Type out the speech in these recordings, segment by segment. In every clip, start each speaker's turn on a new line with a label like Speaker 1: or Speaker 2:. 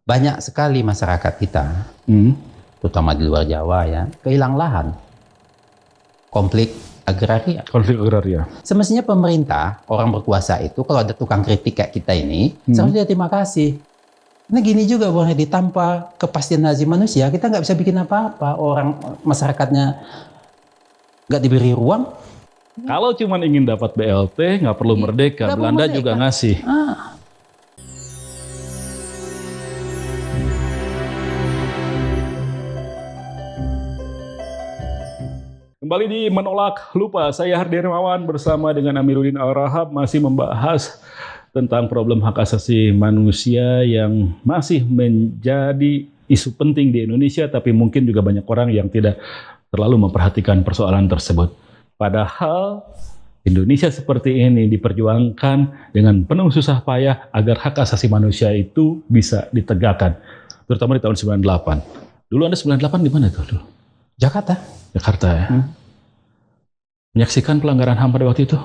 Speaker 1: banyak sekali masyarakat kita, terutama di luar Jawa ya, kehilang lahan. Konflik agraria. Semestinya pemerintah, orang berkuasa itu, kalau ada tukang kritik kayak kita ini, seharusnya terima kasih. Nah gini juga boleh ditanpa kepastian hak asasi manusia, kita nggak bisa bikin apa-apa. Orang masyarakatnya nggak diberi ruang.
Speaker 2: Kalau cuma ingin dapat BLT, nggak perlu merdeka. Belanda juga ngasih. Kembali di Menolak Lupa, saya Hardi Hermawan bersama dengan Amiruddin Al-Rahab masih membahas tentang problem hak asasi manusia yang masih menjadi isu penting di Indonesia, tapi mungkin juga banyak orang yang tidak terlalu memperhatikan persoalan tersebut. Padahal Indonesia seperti ini diperjuangkan dengan penuh susah payah agar hak asasi manusia itu bisa ditegakkan, terutama di tahun 98. Dulu Anda 98 di mana tuh?
Speaker 1: Jakarta
Speaker 2: ya. Menyaksikan pelanggaran HAM pada waktu itu?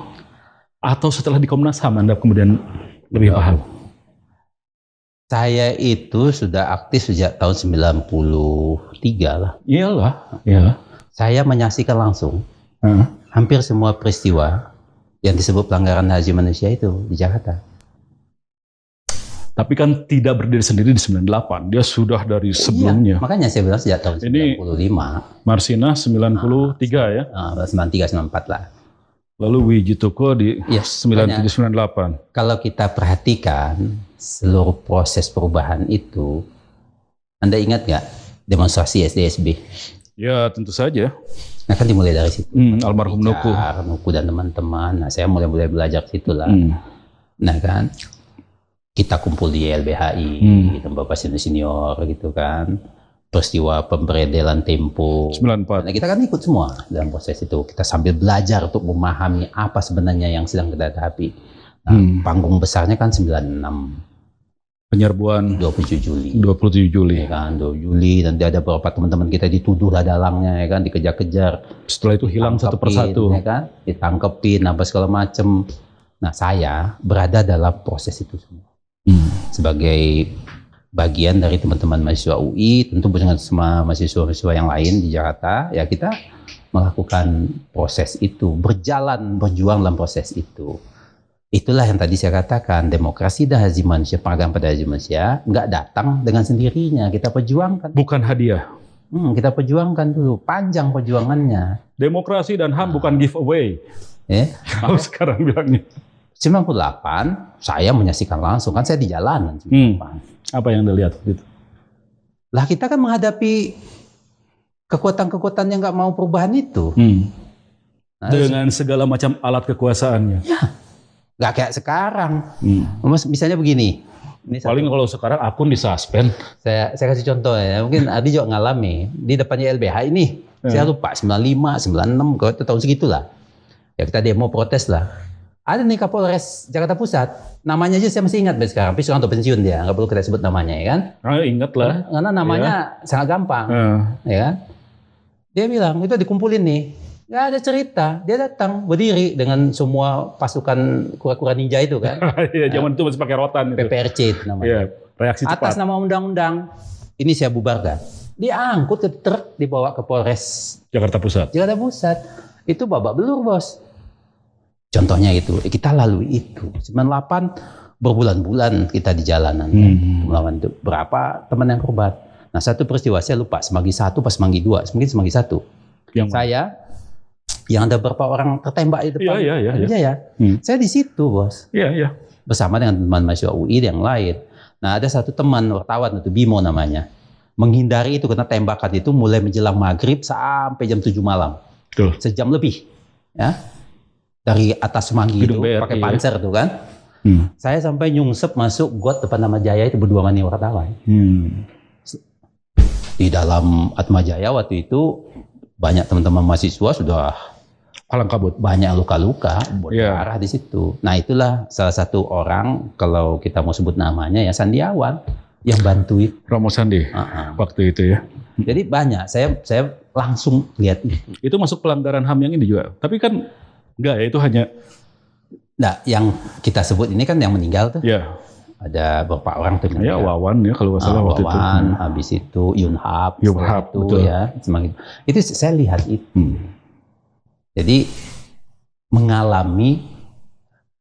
Speaker 2: Atau setelah di Komnas HAM Anda kemudian lebih paham?
Speaker 1: Saya itu sudah aktif sejak tahun 93 lah.
Speaker 2: Iyalah.
Speaker 1: Saya menyaksikan langsung hampir semua peristiwa yang disebut pelanggaran hak asasi manusia itu di Jakarta.
Speaker 2: Tapi kan tidak berdiri sendiri di 98, dia sudah dari sebelumnya.
Speaker 1: Iya, makanya saya bilang sejak tahun 95.
Speaker 2: Marsina 93 ya?
Speaker 1: 93, 94 lah.
Speaker 2: Lalu Wijitoko di 97, 98.
Speaker 1: Kalau kita perhatikan seluruh proses perubahan itu, Anda ingat nggak demonstrasi SDSB?
Speaker 2: Ya tentu saja.
Speaker 1: Nah kan dimulai dari situ.
Speaker 2: Almarhum Nuku
Speaker 1: dan teman-teman. Nah saya mulai belajar situ lah. Nah kan. Kita kumpul di LBHI, Bapak senior gitu kan. Peristiwa pemberedelan Tempo.
Speaker 2: 94.
Speaker 1: Nah, kita kan ikut semua dalam proses itu. Kita sambil belajar untuk memahami apa sebenarnya yang sedang kita hadapi. Nah, panggung besarnya kan 96.
Speaker 2: Penyerbuan
Speaker 1: 27
Speaker 2: Juli.
Speaker 1: Ya kan, 2 Juli. Nanti ada beberapa teman-teman kita dituduh lah dalangnya, ya kan, dikejar-kejar.
Speaker 2: Setelah itu hilang satu persatu.
Speaker 1: Ya kan, ditangkepin, apa segala macem. Nah, saya berada dalam proses itu semua. Sebagai bagian dari teman-teman mahasiswa UI, tentu bersama sama mahasiswa-mahasiswa yang lain di Jakarta, ya kita melakukan proses itu, berjuang dalam proses itu. Itulah yang tadi saya katakan, demokrasi dan hak asasi manusia, penghargaan pada hak asasi manusia, nggak datang dengan sendirinya, kita perjuangkan.
Speaker 2: Bukan hadiah.
Speaker 1: Kita perjuangkan dulu, panjang perjuangannya.
Speaker 2: Demokrasi dan HAM bukan giveaway. Kalau sekarang bilangnya.
Speaker 1: 98, saya menyaksikan langsung, kan saya di jalanan.
Speaker 2: Apa yang Anda lihat gitu?
Speaker 1: Lah kita kan menghadapi kekuatan-kekuatan yang nggak mau perubahan itu.
Speaker 2: Dengan segala macam alat kekuasaannya.
Speaker 1: Ya, nggak kayak sekarang. Misalnya begini.
Speaker 2: Paling kalau sekarang akun disuspend.
Speaker 1: Saya kasih contoh ya, mungkin Adi juga ngalami. Di depannya LBH ini, saya lupa, 95, 96, kalau itu tahun segitulah. Ya kita demo protes lah. Ada nih Kapolres Jakarta Pusat, namanya aja saya masih ingat sekarang, tapi sekarang udah pensiun dia, nggak perlu kita sebut namanya ya kan?
Speaker 2: Ingat lah.
Speaker 1: Karena namanya sangat gampang, ya kan? Dia bilang, itu dikumpulin nih, nggak ada cerita, dia datang berdiri dengan semua pasukan kura-kura ninja itu kan?
Speaker 2: Iya, zaman itu masih pakai rotan.
Speaker 1: PPRC itu namanya.
Speaker 2: Iya, reaksi cepat.
Speaker 1: Atas nama undang-undang, ini saya bubarkan. Dia angkut ke truk, dibawa ke Polres
Speaker 2: Jakarta Pusat.
Speaker 1: Itu babak belur bos. Contohnya itu, kita lalui itu. 98 berbulan-bulan kita di jalanan. Melawan itu. Berapa teman yang korban. Nah satu peristiwa saya lupa, Semanggi 1 pas Semanggi 2, mungkin Semanggi 1. Saya, yang ada beberapa orang tertembak di depan. Iya. Saya di situ bos.
Speaker 2: Iya.
Speaker 1: Bersama dengan teman mahasiswa UI yang lain. Nah ada satu teman wartawan, itu Bimo namanya. Menghindari itu karena tembakan itu mulai menjelang maghrib sampai jam 7 malam.
Speaker 2: Betul.
Speaker 1: Sejam lebih. Ya. Dari atas Semanggi itu pakai panser tuh kan. Saya sampai nyungsep masuk got depan Atmajaya itu berdua mani wartawan. Di dalam Atmajaya waktu itu banyak teman-teman mahasiswa sudah
Speaker 2: kalang kabut,
Speaker 1: banyak luka-luka, berdarah di situ. Nah itulah salah satu orang, kalau kita mau sebut namanya ya Sandiawan yang bantuin
Speaker 2: Romo Sandi waktu itu ya.
Speaker 1: Jadi banyak, saya langsung lihat itu.
Speaker 2: Itu masuk pelanggaran HAM yang ini juga. Tapi kan enggak ya, itu hanya.
Speaker 1: Nah, yang kita sebut ini kan yang meninggal tuh.
Speaker 2: Ya. Ya.
Speaker 1: Ada beberapa orang tuh.
Speaker 2: Ya Wawan ya kalau nggak salah waktu itu.
Speaker 1: Wawan, habis itu Yunhap,
Speaker 2: Yunhap,
Speaker 1: itu
Speaker 2: betul.
Speaker 1: ya, semakin itu saya lihat itu. Jadi mengalami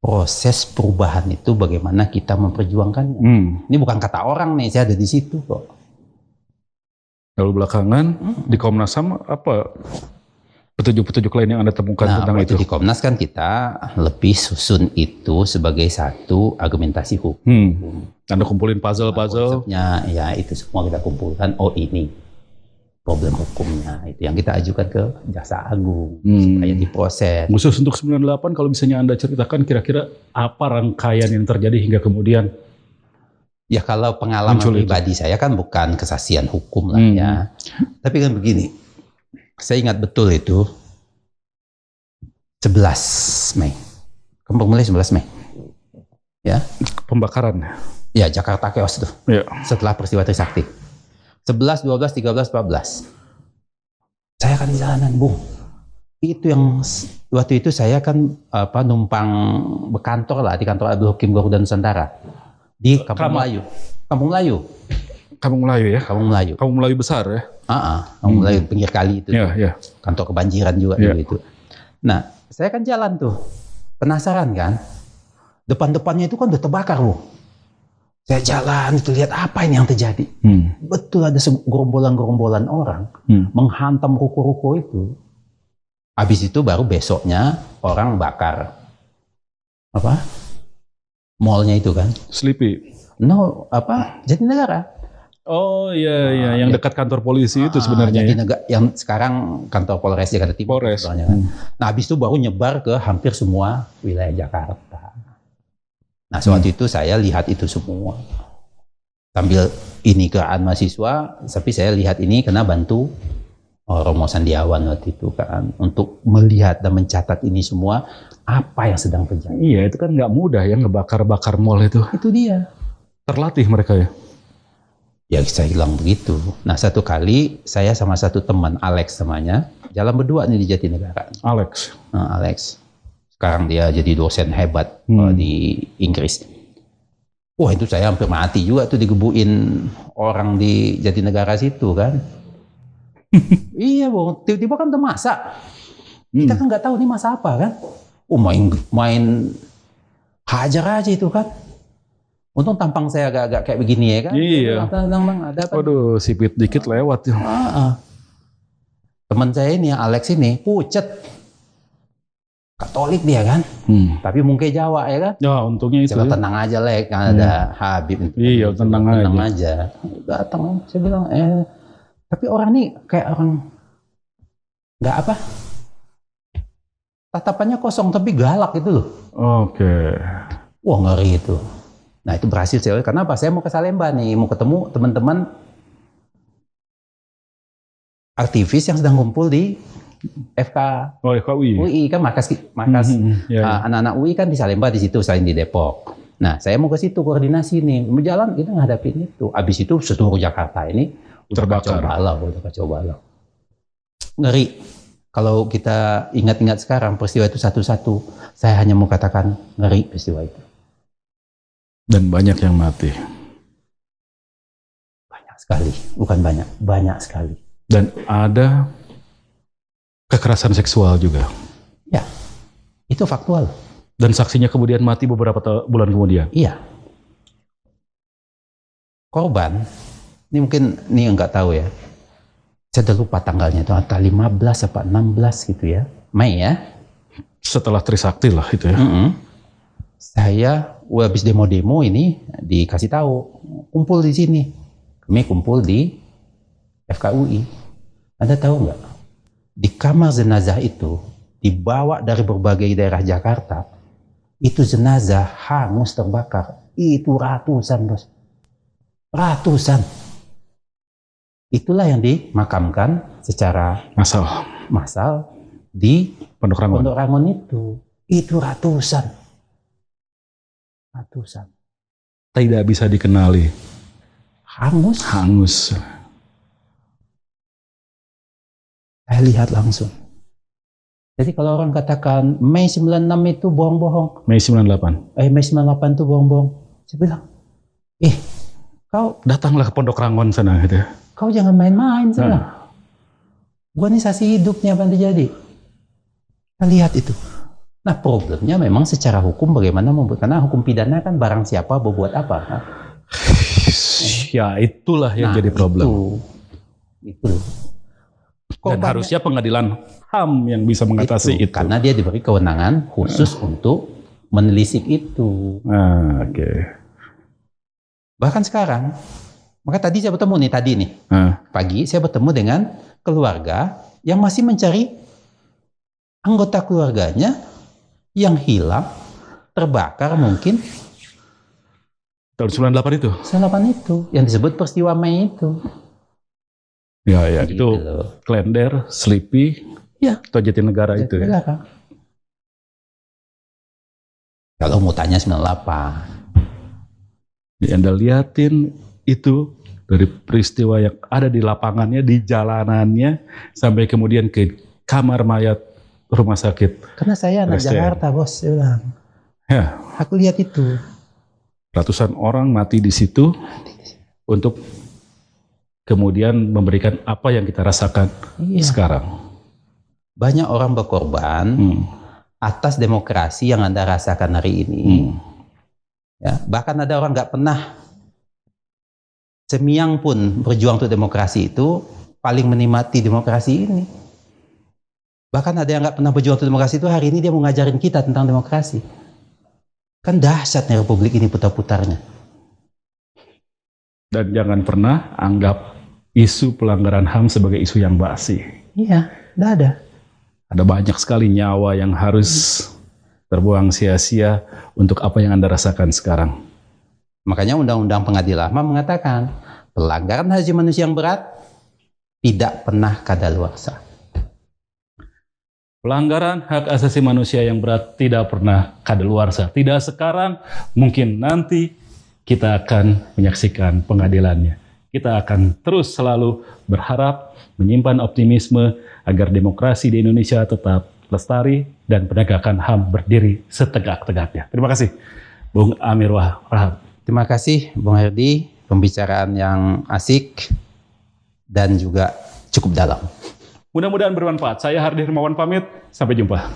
Speaker 1: proses perubahan itu bagaimana kita memperjuangkannya. Ini bukan kata orang nih, saya ada di situ kok.
Speaker 2: Lalu belakangan di Komnas HAM apa petunjuk-petunjuk lain yang Anda temukan tentang itu?
Speaker 1: Di Komnas kan kita lebih susun itu sebagai satu argumentasi hukum.
Speaker 2: Anda kumpulin puzzle-puzzle.
Speaker 1: Konsepnya ya itu semua kita kumpulkan. Oh ini problem hukumnya, itu yang kita ajukan ke Jaksa Agung supaya diproses.
Speaker 2: Khusus untuk 98 kalau misalnya Anda ceritakan kira-kira apa rangkaian yang terjadi hingga kemudian?
Speaker 1: Ya kalau pengalaman pribadi saya kan bukan kesaksian hukum lah ya. Tapi kan begini, saya ingat betul itu 11 Mei. Kamu mulai 11 Mei. Ya.
Speaker 2: Pembakaran.
Speaker 1: Ya, Jakarta Chaos tuh.
Speaker 2: Ya.
Speaker 1: Setelah peristiwa Trisakti. 11, 12, 13, 14. Saya kan di jalanan, Bung. Itu yang waktu itu saya kan numpang berkantor lah di kantor Abdul Hakim Garuda Nusantara di Kampung Melayu. Kampung Melayu.
Speaker 2: Kampung Melayu ya?
Speaker 1: Kampung Melayu.
Speaker 2: Kampung Melayu besar ya?
Speaker 1: Kampung Melayu pinggir kali itu.
Speaker 2: Ya.
Speaker 1: Kantor kebanjiran juga dulu itu. Nah, saya kan jalan tuh. Penasaran kan? Depan-depannya itu kan udah terbakar, Bu. Saya jalan itu lihat apa ini yang terjadi. Betul ada gerombolan-gerombolan orang menghantam ruko-ruko itu. Habis itu baru besoknya orang bakar mallnya itu kan.
Speaker 2: Sleepy.
Speaker 1: No, Jatinegara.
Speaker 2: Oh iya, yang dekat kantor polisi itu sebenarnya.
Speaker 1: Jatinegara, yang sekarang kantor Polres Jakarta Timur.
Speaker 2: Polres.
Speaker 1: Kan. Nah, habis itu baru nyebar ke hampir semua wilayah Jakarta. Nah, waktu itu saya lihat itu semua. Sambil ini keadaan mahasiswa, tapi saya lihat ini kena bantu Romo Sandiawan waktu itu kan. Untuk melihat dan mencatat ini semua, apa yang sedang terjadi.
Speaker 2: Iya, itu kan nggak mudah ya ngebakar-bakar mall itu.
Speaker 1: Itu dia.
Speaker 2: Terlatih mereka ya?
Speaker 1: Ya saya bilang begitu. Nah satu kali saya sama satu teman, Alex namanya, jalan berdua nih di Jatinegara.
Speaker 2: Alex.
Speaker 1: Alex. Sekarang dia jadi dosen hebat di Inggris. Wah itu saya hampir mati juga tuh digebuin orang di Jatinegara situ kan. Iya Bung, tiba-tiba kan udah masak. Kita kan nggak tahu ini masa apa kan. Main hajar aja itu kan. Untung tampang saya agak-agak kayak begini ya kan.
Speaker 2: Iya.
Speaker 1: Ada apa?
Speaker 2: Waduh, sipit dikit lewat ya.
Speaker 1: Teman saya ini, Alex ini, pucet. Katolik dia kan, tapi mungkin Jawa ya kan.
Speaker 2: Ya untungnya itu.
Speaker 1: Saya tenang aja lah, kan ada Habib.
Speaker 2: Iya tenang
Speaker 1: aja. Datang, saya bilang, tapi orang ini kayak orang nggak tatapannya kosong tapi galak gitu loh.
Speaker 2: Oke.
Speaker 1: Wah ngeri itu. Nah itu berhasil saya. Kenapa? Saya mau ke Salemba nih, mau ketemu teman-teman aktivis yang sedang kumpul di FK.
Speaker 2: Oh, FKUI.
Speaker 1: UI kan markas anak-anak UI kan di Salemba di situ, selain di Depok. Nah, saya mau ke situ koordinasi nih. Berjalan kita ngadapin itu. Habis itu seluruh Jakarta ini
Speaker 2: terbakar.
Speaker 1: Udah kacau balau. Ngeri. Kalau kita ingat-ingat sekarang peristiwa itu satu-satu, saya hanya mau katakan ngeri peristiwa itu.
Speaker 2: Dan banyak yang mati.
Speaker 1: Banyak sekali, bukan banyak sekali.
Speaker 2: Dan ada kekerasan seksual juga.
Speaker 1: Ya, itu faktual.
Speaker 2: Dan saksinya kemudian mati beberapa bulan kemudian.
Speaker 1: Iya. Korban, ini mungkin nggak tahu ya. Saya udah lupa tanggalnya itu, antara 15 apa 16 gitu ya. Mei ya.
Speaker 2: Setelah Trisakti lah itu ya.
Speaker 1: Saya habis demo-demo ini dikasih tahu, kumpul di sini. Kami kumpul di FKUI. Anda tahu nggak? Di kamar jenazah itu dibawa dari berbagai daerah Jakarta, itu jenazah hangus terbakar. Itu ratusan, Bos. Ratusan. Itulah yang dimakamkan secara massal di
Speaker 2: Pondok
Speaker 1: Rangon itu. Itu ratusan.
Speaker 2: Tidak bisa dikenali. Hangus.
Speaker 1: Saya lihat langsung. Jadi kalau orang katakan Mei 96 itu bohong-bohong.
Speaker 2: Mei 98.
Speaker 1: Mei 98 itu bohong-bohong. Saya bilang, Kau
Speaker 2: Datanglah ke Pondok Rangon sana gitu.
Speaker 1: kau jangan main-main sana.
Speaker 2: Nah.
Speaker 1: Gua nih saksi hidupnya apa yang terjadi. Kita lihat itu. Nah problemnya memang secara hukum bagaimana membuat, karena hukum pidana kan barang siapa berbuat apa. Kan?
Speaker 2: Ya itulah yang jadi problem.
Speaker 1: Itu.
Speaker 2: Dan harusnya pengadilan HAM yang bisa mengatasi itu.
Speaker 1: Karena dia diberi kewenangan khusus untuk menelisik itu.
Speaker 2: Nah, oke.
Speaker 1: Bahkan sekarang, maka tadi saya bertemu nih, pagi saya bertemu dengan keluarga yang masih mencari anggota keluarganya yang hilang, terbakar mungkin.
Speaker 2: Tahun 98 itu?
Speaker 1: 98 itu, yang disebut peristiwa Mei itu.
Speaker 2: Ya,
Speaker 1: Gitu
Speaker 2: itu
Speaker 1: loh.
Speaker 2: Klender, Sleepy,
Speaker 1: Ya,
Speaker 2: atau Jatinegara itu ya?
Speaker 1: Jatinegara. Kalau mau tanya 98.
Speaker 2: Ya, Anda liatin itu dari peristiwa yang ada di lapangannya, di jalanannya, sampai kemudian ke kamar mayat rumah sakit.
Speaker 1: Karena saya anak
Speaker 2: RSCM.
Speaker 1: Jakarta, bos, saya bilang.
Speaker 2: Ya,
Speaker 1: Aku lihat itu.
Speaker 2: ratusan orang mati di situ untuk kemudian memberikan apa yang kita rasakan sekarang.
Speaker 1: Banyak orang berkorban atas demokrasi yang Anda rasakan hari ini. Ya, bahkan ada orang nggak pernah semiang pun berjuang untuk demokrasi itu paling menikmati demokrasi ini. Bahkan ada yang nggak pernah berjuang untuk demokrasi itu hari ini dia mau ngajarin kita tentang demokrasi. Kan dahsyat nih Republik ini putar-putarnya.
Speaker 2: Dan jangan pernah anggap isu pelanggaran HAM sebagai isu yang basi.
Speaker 1: Iya, nggak ada.
Speaker 2: Ada banyak sekali nyawa yang harus terbuang sia-sia untuk apa yang Anda rasakan sekarang.
Speaker 1: Makanya Undang-Undang Pengadilan HAM mengatakan pelanggaran hak asasi manusia yang berat tidak pernah kadaluarsa.
Speaker 2: Pelanggaran hak asasi manusia yang berat tidak pernah kadaluarsa. Tidak sekarang, mungkin nanti kita akan menyaksikan pengadilannya. Kita akan terus selalu berharap, menyimpan optimisme agar demokrasi di Indonesia tetap lestari dan penegakan HAM berdiri setegak-tegaknya. Terima kasih, Bung Amir Rahab.
Speaker 1: Terima kasih Bung Herdi, pembicaraan yang asik dan juga cukup dalam.
Speaker 2: Mudah-mudahan bermanfaat. Saya Hardi Hermawan pamit, sampai jumpa.